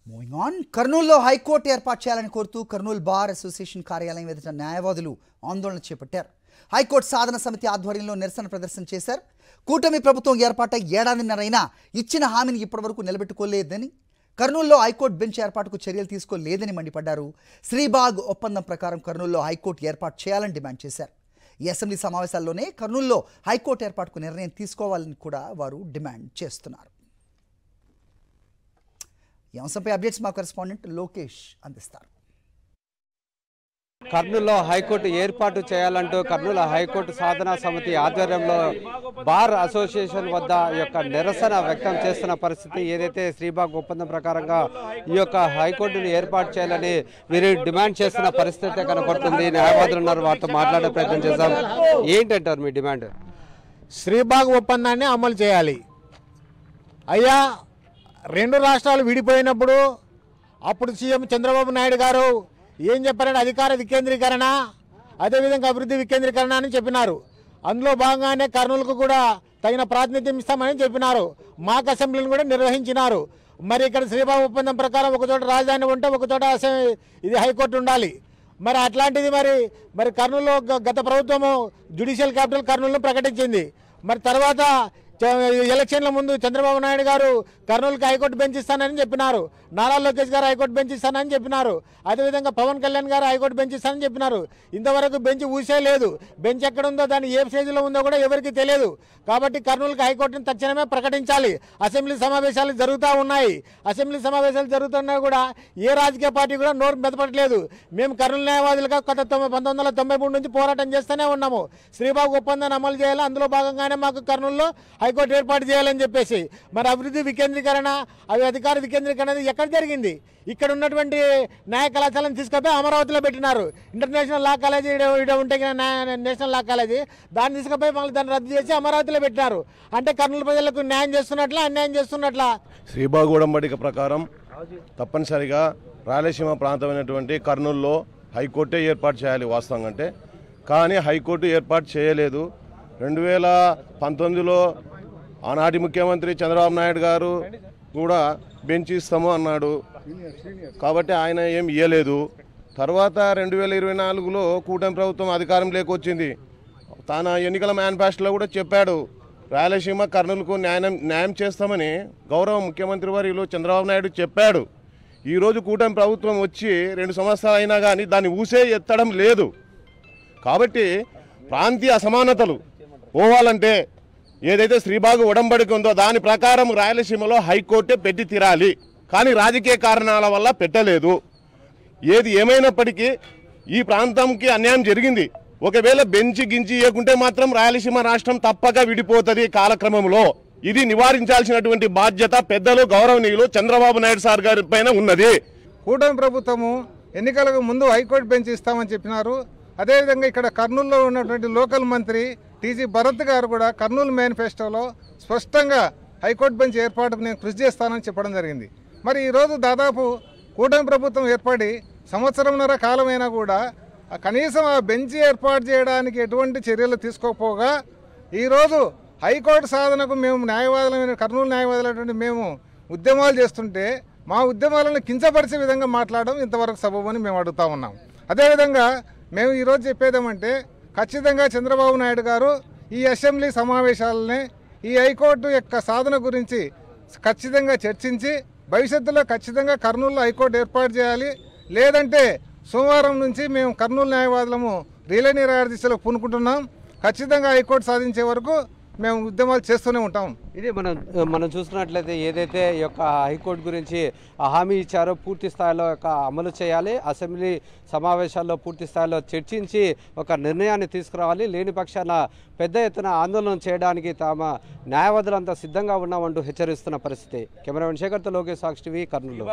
Moving on, కర్నూలులో high court ఏర్పాటు చేయాలని కోరుతూ కర్నూలు బార్ అసోసియేషన్ కార్యాలయం ఎదుట న్యాయవాదులు ఆందోళన చేపట్టారు. హైకోర్టు సాధన సమితి ఆధ్వర్యంలో నిరసన ప్రదర్శన చేశారు. కూటమి ప్రభుత్వం ఏర్పాటై ఏడాదిన్నరైనా ఇచ్చిన హామీని ఇప్పటివరకు నిలబెట్టుకోలేదని, కర్నూలులో హైకోర్టు బెంచ్ ఏర్పాటుకు చర్యలు తీసుకోలేదని మండిపడ్డారు. శ్రీబాగ్ ఒప్పందం ప్రకారం కర్నూలులో హైకోర్టు ఏర్పాటు చేయాలని డిమాండ్ చేశారు. ఈ అసెంబ్లీ సమావేశాల్లోనే కర్నూలులో హైకోర్టు ఏర్పాటుకు నిర్ణయం తీసుకోవాలని కూడా వారు డిమాండ్ చేస్తున్నారు. ఈ అంశంపై అప్డేట్స్ మా కరెస్పాండెంట్ లోకేష్ అందిస్తారు. కర్నూలులో హైకోర్టు ఏర్పాటు చేయాలంటూ కర్నూలు హైకోర్టు సాధనా సమితి ఆధ్వర్యంలో బార్ అసోసియేషన్ వద్ద ఈ యొక్క నిరసన వ్యక్తం చేస్తున్న పరిస్థితి. ఏదైతే శ్రీబాగ్ ఒప్పందం ప్రకారంగా ఈ యొక్క హైకోర్టును ఏర్పాటు చేయాలని వీరు డిమాండ్ చేస్తున్న పరిస్థితి కనపడుతుంది. న్యాయవాదులు ఉన్నారు, వారితో మాట్లాడే ప్రయత్నం చేద్దాం. ఏంటంటారు మీ డిమాండ్? శ్రీబాగ్ ఒప్పందాన్ని అమలు చేయాలి. అయ్యా, రెండు రాష్ట్రాలు విడిపోయినప్పుడు అప్పుడు సీఎం చంద్రబాబు నాయుడు గారు ఏం చెప్పారంటే అధికార వికేంద్రీకరణ, అదేవిధంగా అభివృద్ధి వికేంద్రీకరణ అని చెప్పినారు. అందులో భాగంగానే కర్నూలుకు కూడా తగిన ప్రాతినిధ్యం ఇస్తామని చెప్పినారు. మాక్ అసెంబ్లీని కూడా నిర్వహించినారు. మరి ఇక్కడ శ్రీబాగ్ ఒప్పందం ప్రకారం ఒకచోట రాజధాని ఉంటే ఒకచోట ఇది హైకోర్టు ఉండాలి. మరి అట్లాంటిది మరి కర్నూలులో గత ప్రభుత్వము జ్యుడిషియల్ క్యాపిటల్ కర్నూలును ప్రకటించింది. మరి తర్వాత ఎలక్షన్ల ముందు చంద్రబాబు నాయుడు గారు కర్నూలుకి హైకోర్టు బెంచ్ ఇస్తానని చెప్పినారు. నారా లోకేష్ గారు హైకోర్టు బెంచ్ ఇస్తానని చెప్పినారు. అదేవిధంగా పవన్ కళ్యాణ్ గారు హైకోర్టు బెంచ్ ఇస్తానని చెప్పినారు. ఇంతవరకు బెంచ్ ఊసే లేదు. బెంచ్ ఎక్కడ ఉందో, దాన్ని ఏ స్టేజ్లో ఉందో కూడా ఎవరికి తెలియదు. కాబట్టి కర్నూలుకి హైకోర్టును తక్షణమే ప్రకటించాలి. అసెంబ్లీ సమావేశాలు జరుగుతూ ఉన్నాయి. అసెంబ్లీ సమావేశాలు జరుగుతున్నా కూడా ఏ రాజకీయ పార్టీ కూడా నోరు మెదపట్లేదు. మేము కర్నూలు న్యాయవాదులుగా 1993 నుంచి పోరాటం చేస్తూనే ఉన్నాము. శ్రీబాగ్ ఒప్పందాన్ని అమలు చేయాలి. అందులో భాగంగానే మాకు కర్నూలులో హైకోర్టు ఏర్పాటు చేయాలని చెప్పేసి. మరి అభివృద్ధి వికేంద్రీకరణ, అధికార వికేంద్రీకరణ ఎక్కడ జరిగింది? ఇక్కడ ఉన్నటువంటి న్యాయ కళాశాలను తీసుకుపోయి అమరావతిలో పెట్టినారు. ఇంటర్నేషనల్ లా కాలేజీ ఇక్కడ ఉంటే నేషనల్ లా కాలేజీ, దాన్ని తీసుకుపోయి మళ్ళీ దాన్ని రద్దు చేసి అమరావతిలో పెట్టినారు. అంటే కర్నూలు ప్రజలకు న్యాయం చేస్తున్నట్లా, అన్యాయం చేస్తున్నట్లా? శ్రీబాగ్ ఉడంబడిక ప్రకారం తప్పనిసరిగా రాయలసీమ ప్రాంతమైనటువంటి కర్నూలులో హైకోర్టే ఏర్పాటు చేయాలి వాస్తవంగా అంటే. కానీ హైకోర్టు ఏర్పాటు చేయలేదు. 2019లో ఆనాటి ముఖ్యమంత్రి చంద్రబాబు నాయుడు గారు కూడా బెంచ్ ఇస్తాము అన్నాడు. కాబట్టి ఆయన ఏం ఇయ్యలేదు. తర్వాత 2024లో కూటమి ప్రభుత్వం అధికారం లేకొచ్చింది. తన ఎన్నికల మేనిఫెస్టోలో కూడా చెప్పాడు, రాయలసీమ కర్నూలుకు న్యాయం చేస్తామని గౌరవ ముఖ్యమంత్రి వర్యులు చంద్రబాబు నాయుడు చెప్పాడు. ఈరోజు కూటమి ప్రభుత్వం వచ్చి 2 సంవత్సరాలు అయినా కానీ దాన్ని ఊసే ఎత్తడం లేదు. కాబట్టి ప్రాంతీయ అసమానతలు పోవాలంటే ఏదైతే శ్రీబాగ్ ఉడంబడిక ఉందో దాని ప్రకారం రాయలసీమలో హైకోర్టే పెట్టి తీరాలి. కానీ రాజకీయ కారణాల వల్ల పెట్టలేదు. ఏది ఏమైనప్పటికీ ఈ ప్రాంతంకి అన్యాయం జరిగింది. ఒకవేళ బెంచి గించి ఇవ్వకుంటే మాత్రం రాయలసీమ రాష్ట్రం తప్పక విడిపోతుంది కాలక్రమంలో. ఇది నివారించాల్సినటువంటి బాధ్యత పెద్దలు గౌరవనీయులు చంద్రబాబు నాయుడు సార్ గారి పైన ఉన్నది. కూటమి ప్రభుత్వము ఎన్నికలకు ముందు హైకోర్టు బెంచ్ ఇస్తామని చెప్పినారు. అదేవిధంగా ఇక్కడ కర్నూలులో ఉన్నటువంటి లోకల్ మంత్రి టీజీ భరత్ గారు కూడా కర్నూలు మేనిఫెస్టోలో స్పష్టంగా హైకోర్టు బెంచ్ ఏర్పాటుకు నేను కృషి చేస్తానని చెప్పడం జరిగింది. మరి ఈరోజు దాదాపు కూటమి ప్రభుత్వం ఏర్పడి సంవత్సరంన్నర కాలమైనా కూడా కనీసం ఆ బెంచ్ ఏర్పాటు చేయడానికి ఎటువంటి చర్యలు తీసుకోకపోగా ఈరోజు హైకోర్టు సాధనకు మేము న్యాయవాదులమైన కర్నూలు న్యాయవాదులైనటువంటి మేము ఉద్యమాలు చేస్తుంటే మా ఉద్యమాలను కించపరిచే విధంగా మాట్లాడడం ఇంతవరకు సబబని మేము అడుగుతా ఉన్నాం. అదేవిధంగా మేము ఈరోజు చెప్పేదేమంటే ఖచ్చితంగా చంద్రబాబు నాయుడు గారు ఈ అసెంబ్లీ సమావేశాలని ఈ హైకోర్టు యొక్క సాధన గురించి ఖచ్చితంగా చర్చించి భవిష్యత్తులో ఖచ్చితంగా కర్నూలులో హైకోర్టు ఏర్పాటు చేయాలి. లేదంటే సోమవారం నుంచి మేము కర్నూలు న్యాయవాదులము రిలే నిరాహారదీక్షలో పూనుకుంటున్నాం. ఖచ్చితంగా హైకోర్టు సాధించే వరకు మేము ఉద్యమాలు చేస్తూనే ఉంటాం. ఇది మనం చూస్తున్నట్లయితే ఏదైతే ఈ యొక్క హైకోర్టు గురించి హామీ ఇచ్చారో పూర్తి స్థాయిలో అమలు చేయాలి. అసెంబ్లీ సమావేశాల్లో పూర్తి స్థాయిలో చర్చించి ఒక నిర్ణయాన్ని తీసుకురావాలి. లేని పక్షాన పెద్ద ఎత్తున ఆందోళన చేయడానికి తమ న్యాయవాదులంతా సిద్ధంగా ఉన్నామంటూ హెచ్చరిస్తున్న పరిస్థితి. కెమెరామెన్ శేఖర్తో లోకేష్, సాక్షి టీవీ, కర్నూలు.